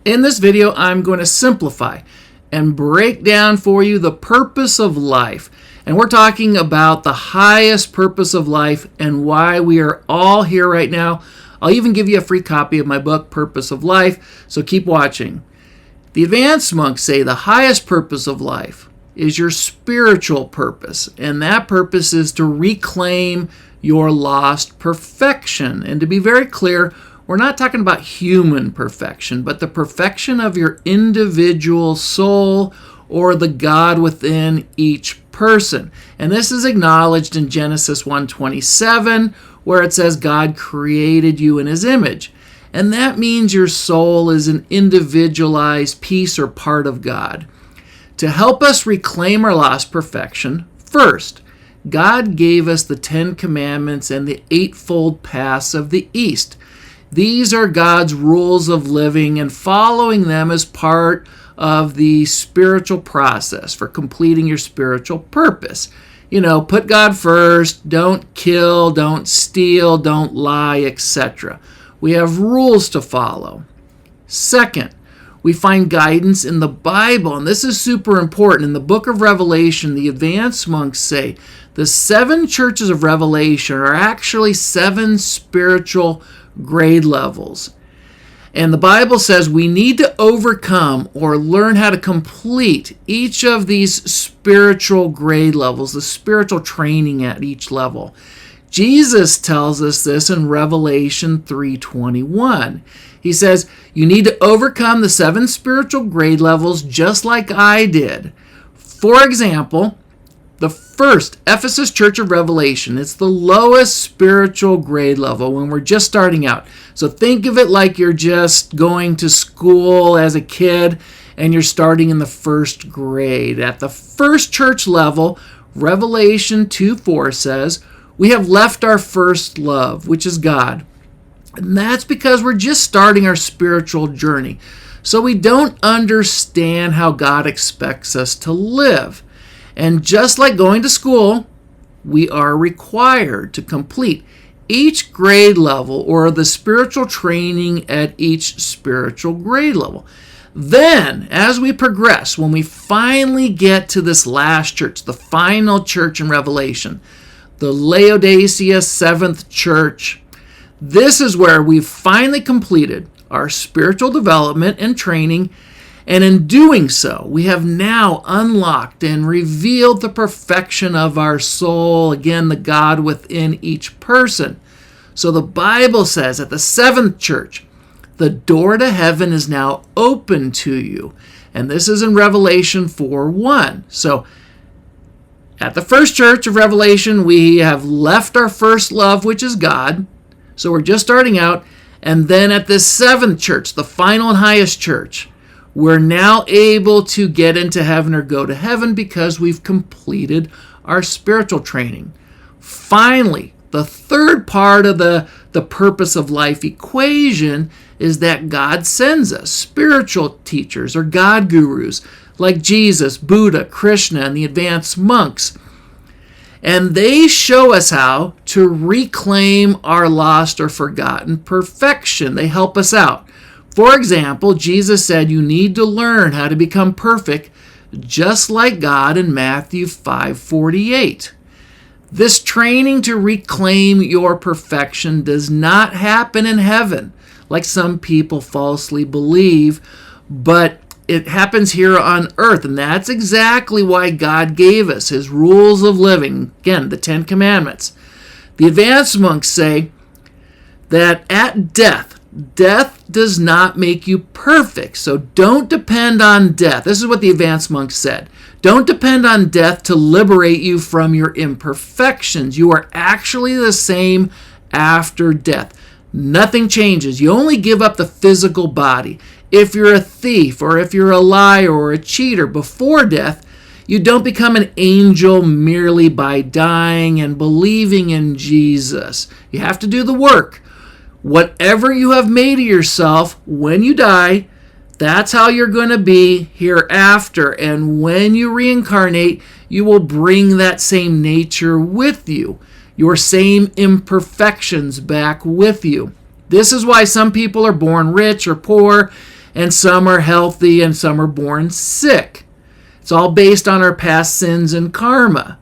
In this video, I'm going to simplify and break down for you the purpose of life. And we're talking about the highest purpose of life and why we are all here right now. I'll even give you a free copy of my book, Purpose of Life, so keep watching. The advanced monks say the highest purpose of life is your spiritual purpose, and that purpose is to reclaim your lost perfection. And to be very clear, we're not talking about human perfection, but the perfection of your individual soul or the God within each person. And this is acknowledged in Genesis 1:27, where it says God created you in his image. And that means your soul is an individualized piece or part of God. To help us reclaim our lost perfection, first, God gave us the 10 Commandments and the eightfold paths of the East. These are God's rules of living, and following them is part of the spiritual process for completing your spiritual purpose. You know, put God first, don't kill, don't steal, don't lie, etc. We have rules to follow. Second, we find guidance in the Bible, and this is super important. In the book of Revelation, the advanced monks say the 7 churches of Revelation are actually 7 spiritual grade levels. And the Bible says we need to overcome or learn how to complete each of these spiritual grade levels, the spiritual training at each level. Jesus tells us this in Revelation 3:21. He says, you need to overcome the 7 spiritual grade levels just like I did. For example, the first Ephesus Church of Revelation, it's the lowest spiritual grade level when we're just starting out. So think of it like you're just going to school as a kid and you're starting in the first grade. At the first church level, Revelation 2:4 says, we have left our first love, which is God. And that's because we're just starting our spiritual journey. So we don't understand how God expects us to live. And just like going to school, we are required to complete each grade level or the spiritual training at each spiritual grade level. Then, as we progress, when we finally get to this last church, the final church in Revelation, the Laodicea 7th church, this is where we've finally completed our spiritual development and training. And in doing so, we have now unlocked and revealed the perfection of our soul, again, the God within each person. So the Bible says at the 7th church, the door to heaven is now open to you. And this is in Revelation 4:1. So at the first church of Revelation, we have left our first love, which is God. So we're just starting out. And then at this 7th church, the final and highest church, we're now able to get into heaven or go to heaven because we've completed our spiritual training. Finally, the third part of the purpose of life equation is that God sends us spiritual teachers or God gurus like Jesus, Buddha, Krishna, and the advanced monks. And they show us how to reclaim our lost or forgotten perfection. They help us out. For example, Jesus said you need to learn how to become perfect just like God in Matthew 5:48. This training to reclaim your perfection does not happen in heaven, like some people falsely believe, but it happens here on earth, and that's exactly why God gave us his rules of living, again, the 10 Commandments. The advanced monks say that at death does not make you perfect, so don't depend on death. This is what the advanced monks said. Don't depend on death to liberate you from your imperfections. You are actually the same after death. Nothing changes. You only give up the physical body. If you're a thief or if you're a liar or a cheater before death, you don't become an angel merely by dying and believing in Jesus. You have to do the work. Whatever you have made of yourself when you die, that's how you're going to be hereafter. And when you reincarnate, you will bring that same nature with you, your same imperfections back with you. This is why some people are born rich or poor, and some are healthy, and some are born sick. It's all based on our past sins and karma.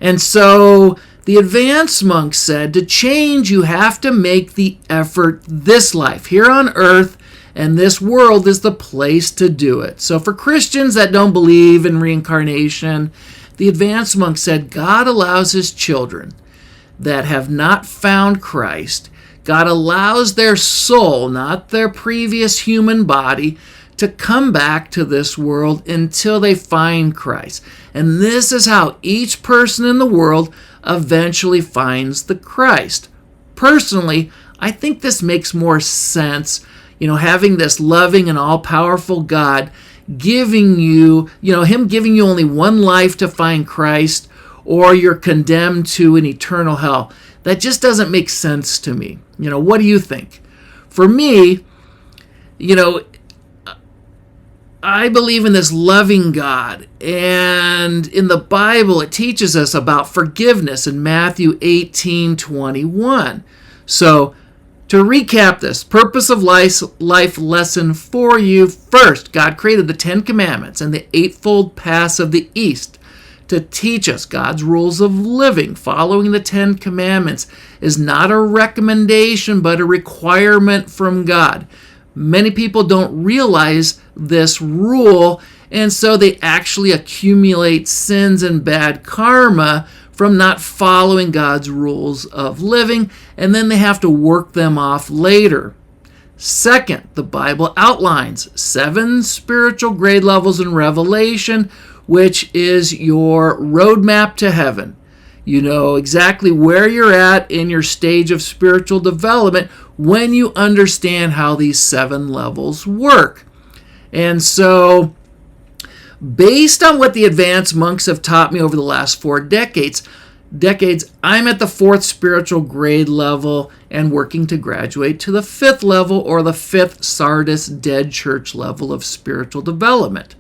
And so the advanced monk said, to change, you have to make the effort this life, here on earth, and this world is the place to do it. So for Christians that don't believe in reincarnation, the advanced monk said, God allows his children that have not found Christ, God allows their soul, not their previous human body, to come back to this world until they find Christ. And this is how each person in the world eventually finds the Christ. Personally, I think this makes more sense, having this loving and all-powerful God giving you, him giving you only one life to find Christ, or you're condemned to an eternal hell. That just doesn't make sense to me. What do you think? For me, I believe in this loving God, and in the Bible it teaches us about forgiveness in Matthew 18:21. So, to recap this, purpose of life lesson for you. First, God created the 10 Commandments and the eightfold paths of the East to teach us God's rules of living. Following the 10 Commandments is not a recommendation, but a requirement from God. Many people don't realize this rule, and so they actually accumulate sins and bad karma from not following God's rules of living, and then they have to work them off later. Second, the Bible outlines 7 spiritual grade levels in Revelation, which is your roadmap to heaven. You know exactly where you're at in your stage of spiritual development when you understand how these 7 levels work. And so, based on what the advanced monks have taught me over the last 4 decades, I'm at the 4th spiritual grade level and working to graduate to the 5th level, or the 5th Sardis Dead Church level of spiritual development.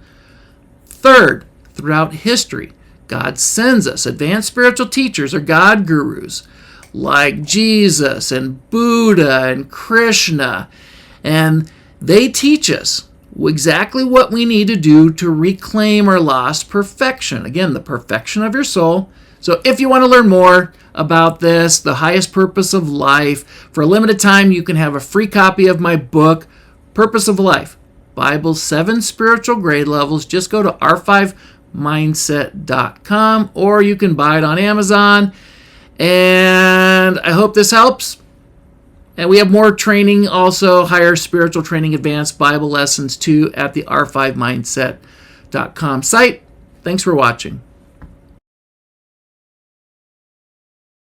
Third, throughout history, God sends us advanced spiritual teachers or God gurus like Jesus and Buddha and Krishna, and they teach us exactly what we need to do to reclaim our lost perfection. Again, the perfection of your soul. So if you want to learn more about this, the highest purpose of life, for a limited time you can have a free copy of my book, Purpose of Life, Bible's 7 spiritual grade levels. Just go to r5mindset.com, or you can buy it on Amazon. And I hope this helps. And we have more training, also higher spiritual training, advanced Bible lessons too, at the r5mindset.com site. Thanks for watching.